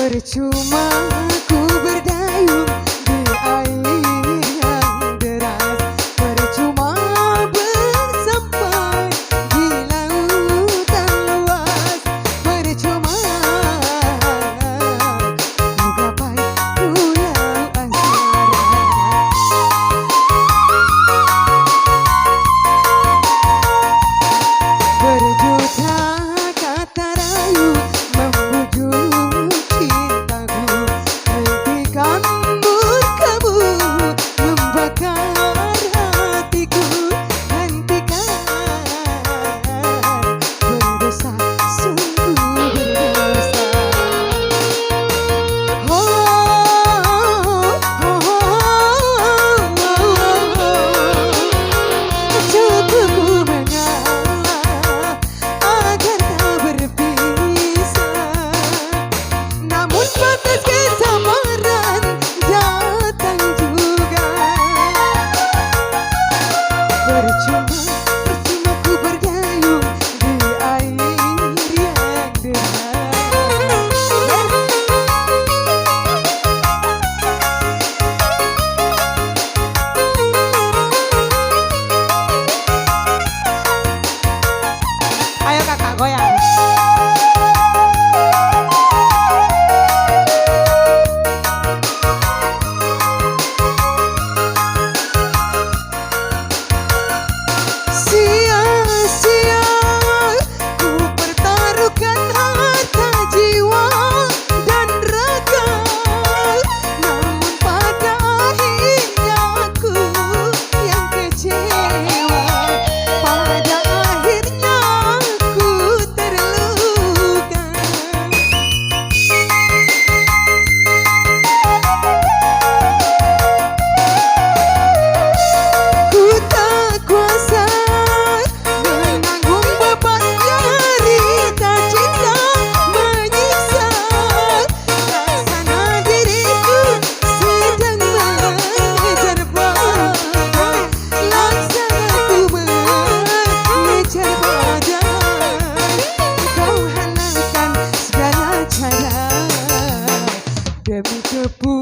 Percuma ku berdayung di air yang deras, percuma bersampai di lautan luas, percuma ku gapai pulau asmara. Berjuta kata rayu membujuk cintaku, hentikan murkamu membakar hatiku, hentikan berdosa, sungguh berdosa. Oh, oh, oh, cukup ku mengalah agar tak berpisah, namun batas kesabaran datang juga. Percuma ku berdayung di air yang deras. Ayo kakak goyang. Sia-sia ku pertaruhkan harta jiwa dan raga, namun pada akhirnya aku yang kecewa, pada akhirnya aku terluka. Ku tak kuasa menanggung beban derita cinta menyiksa, laksana diriku sedang mengejar badai, laksana ku mengejar badai. Kau halalkan segala cara demi kepuasan